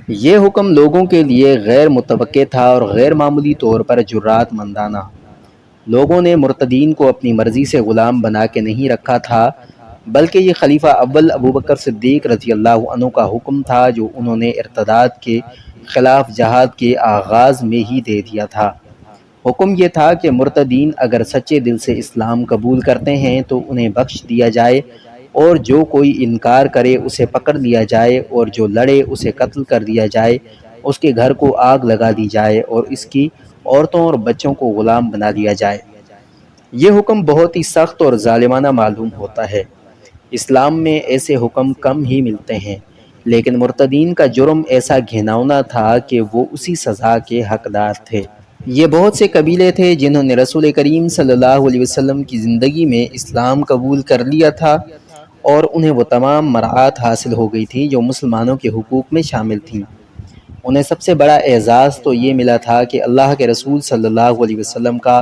یہ حکم لوگوں کے لیے غیر متوقع تھا اور غیر معمولی طور پر جرات مندانہ۔ لوگوں نے مرتدین کو اپنی مرضی سے غلام بنا کے نہیں رکھا تھا، بلکہ یہ خلیفہ اول ابوبکر صدیق رضی اللہ عنہ کا حکم تھا جو انہوں نے ارتداد کے خلاف جہاد کے آغاز میں ہی دے دیا تھا۔ حکم یہ تھا کہ مرتدین اگر سچے دل سے اسلام قبول کرتے ہیں تو انہیں بخش دیا جائے، اور جو کوئی انکار کرے اسے پکڑ لیا جائے، اور جو لڑے اسے قتل کر دیا جائے، اس کے گھر کو آگ لگا دی جائے اور اس کی عورتوں اور بچوں کو غلام بنا دیا جائے۔ یہ حکم بہت ہی سخت اور ظالمانہ معلوم ہوتا ہے۔ اسلام میں ایسے حکم کم ہی ملتے ہیں، لیکن مرتدین کا جرم ایسا گھناؤنا تھا کہ وہ اسی سزا کے حقدار تھے۔ یہ بہت سے قبیلے تھے جنہوں نے رسول کریم صلی اللہ علیہ وسلم کی زندگی میں اسلام قبول کر لیا تھا، اور انہیں وہ تمام مراعات حاصل ہو گئی تھی جو مسلمانوں کے حقوق میں شامل تھیں۔ انہیں سب سے بڑا اعزاز تو یہ ملا تھا کہ اللہ کے رسول صلی اللہ علیہ وسلم کا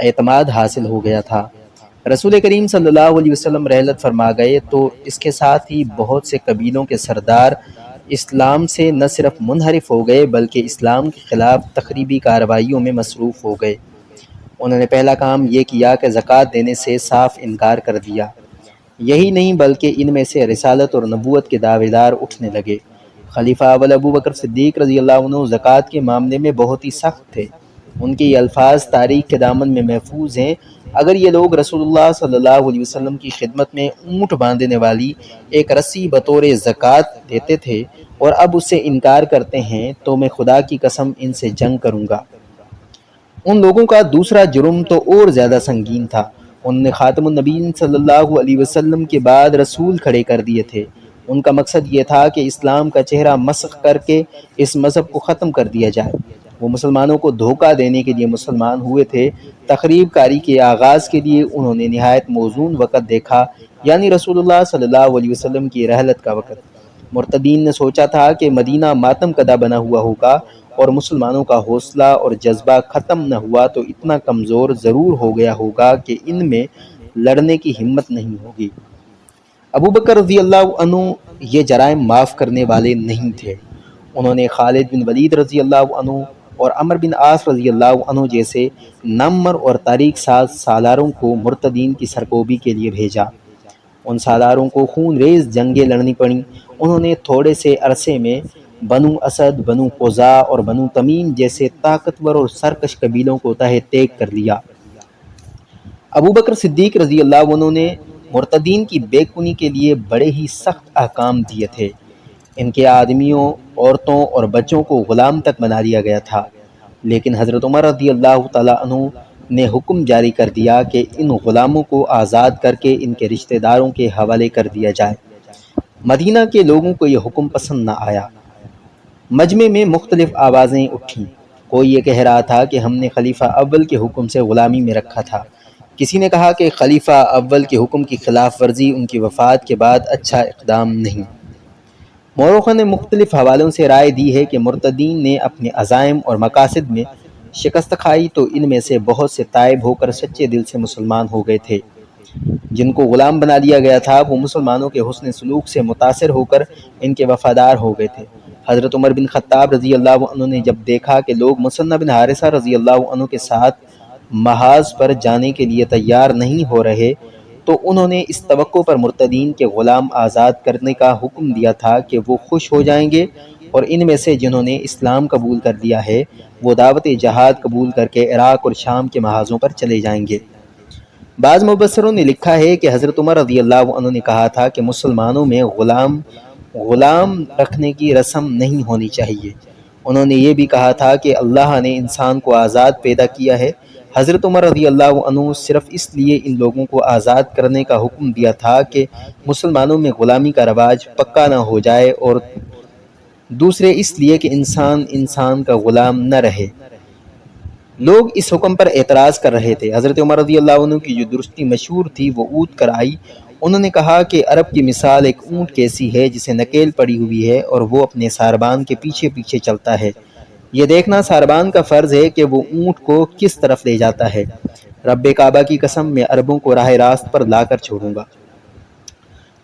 اعتماد حاصل ہو گیا تھا۔ رسول کریم صلی اللہ علیہ وسلم رحلت فرما گئے تو اس کے ساتھ ہی بہت سے قبیلوں کے سردار اسلام سے نہ صرف منحرف ہو گئے بلکہ اسلام کے خلاف تخریبی کارروائیوں میں مصروف ہو گئے۔ انہوں نے پہلا کام یہ کیا کہ زکوٰۃ دینے سے صاف انکار کر دیا۔ یہی نہیں بلکہ ان میں سے رسالت اور نبوت کے دعوے دار اٹھنے لگے۔ خلیفہ اول ابوبکر صدیق رضی اللہ عنہ زکوٰۃ کے معاملے میں بہت ہی سخت تھے۔ ان کے یہ الفاظ تاریخ کے دامن میں محفوظ ہیں: اگر یہ لوگ رسول اللہ صلی اللہ علیہ وسلم کی خدمت میں اونٹ باندھنے والی ایک رسی بطور زکوٰۃ دیتے تھے اور اب اس سے انکار کرتے ہیں تو میں خدا کی قسم ان سے جنگ کروں گا۔ ان لوگوں کا دوسرا جرم تو اور زیادہ سنگین تھا۔ انہوں نے خاتم النبیین صلی اللہ علیہ وسلم کے بعد رسول کھڑے کر دیے تھے۔ ان کا مقصد یہ تھا کہ اسلام کا چہرہ مسخ کر کے اس مذہب کو ختم کر دیا جائے۔ وہ مسلمانوں کو دھوکہ دینے کے لیے مسلمان ہوئے تھے۔ تخریب کاری کے آغاز کے لیے انہوں نے نہایت موزون وقت دیکھا، یعنی رسول اللہ صلی اللہ علیہ وسلم کی رحلت کا وقت۔ مرتدین نے سوچا تھا کہ مدینہ ماتم کدہ بنا ہوا ہوگا اور مسلمانوں کا حوصلہ اور جذبہ ختم نہ ہوا تو اتنا کمزور ضرور ہو گیا ہوگا کہ ان میں لڑنے کی ہمت نہیں ہوگی۔ ابوبکر رضی اللہ عنہ یہ جرائم معاف کرنے والے نہیں تھے۔ انہوں نے خالد بن ولید رضی اللہ عنہ اور عمر بن عاص رضی اللہ عنہ جیسے نامور اور تاریخ ساز سالاروں کو مرتدین کی سرکوبی کے لیے بھیجا۔ ان سالاروں کو خون ریز جنگیں لڑنی پڑیں۔ انہوں نے تھوڑے سے عرصے میں بنو اسد، بنو قزاع اور بنو تمیم جیسے طاقتور اور سرکش قبیلوں کو تہہ تیگ کر لیا۔ ابوبکر صدیق رضی اللہ عنہ نے مرتدین کی بے کنی کے لیے بڑے ہی سخت احکام دیے تھے۔ ان کے آدمیوں، عورتوں اور بچوں کو غلام تک بنا دیا گیا تھا، لیکن حضرت عمر رضی اللہ تعالیٰ عنہ نے حکم جاری کر دیا کہ ان غلاموں کو آزاد کر کے ان کے رشتہ داروں کے حوالے کر دیا جائے۔ مدینہ کے لوگوں کو یہ حکم پسند نہ آیا۔ مجمع میں مختلف آوازیں اٹھیں۔ کوئی یہ کہہ رہا تھا کہ ہم نے خلیفہ اول کے حکم سے غلامی میں رکھا تھا۔ کسی نے کہا کہ خلیفہ اول کے حکم کی خلاف ورزی ان کی وفات کے بعد اچھا اقدام نہیں۔ مورخوں نے مختلف حوالوں سے رائے دی ہے کہ مرتدین نے اپنے عزائم اور مقاصد میں شکست کھائی تو ان میں سے بہت سے تائب ہو کر سچے دل سے مسلمان ہو گئے تھے۔ جن کو غلام بنا دیا گیا تھا وہ مسلمانوں کے حسن سلوک سے متاثر ہو کر ان کے وفادار ہو گئے تھے۔ حضرت عمر بن خطاب رضی اللہ عنہ نے جب دیکھا کہ لوگ مثنہ بن حارثہ رضی اللہ عنہ کے ساتھ محاذ پر جانے کے لیے تیار نہیں ہو رہے تو انہوں نے اس توقع پر مرتدین کے غلام آزاد کرنے کا حکم دیا تھا کہ وہ خوش ہو جائیں گے اور ان میں سے جنہوں نے اسلام قبول کر لیا ہے وہ دعوت جہاد قبول کر کے عراق اور شام کے محاذوں پر چلے جائیں گے۔ بعض مبصروں نے لکھا ہے کہ حضرت عمر رضی اللہ عنہ نے کہا تھا کہ مسلمانوں میں غلام رکھنے کی رسم نہیں ہونی چاہیے۔ انہوں نے یہ بھی کہا تھا کہ اللہ نے انسان کو آزاد پیدا کیا ہے۔ حضرت عمر رضی اللہ عنہ صرف اس لیے ان لوگوں کو آزاد کرنے کا حکم دیا تھا کہ مسلمانوں میں غلامی کا رواج پکا نہ ہو جائے، اور دوسرے اس لیے کہ انسان کا غلام نہ رہے۔ لوگ اس حکم پر اعتراض کر رہے تھے۔ حضرت عمر رضی اللہ عنہ کی جو درستی مشہور تھی وہ اونٹ کر آئی۔ انہوں نے کہا کہ عرب کی مثال ایک اونٹ کیسی ہے جسے نکیل پڑی ہوئی ہے اور وہ اپنے ساربان کے پیچھے پیچھے چلتا ہے۔ یہ دیکھنا ساربان کا فرض ہے کہ وہ اونٹ کو کس طرف لے جاتا ہے۔ رب کعبہ کی قسم، میں عربوں کو راہ راست پر لا کر چھوڑوں گا۔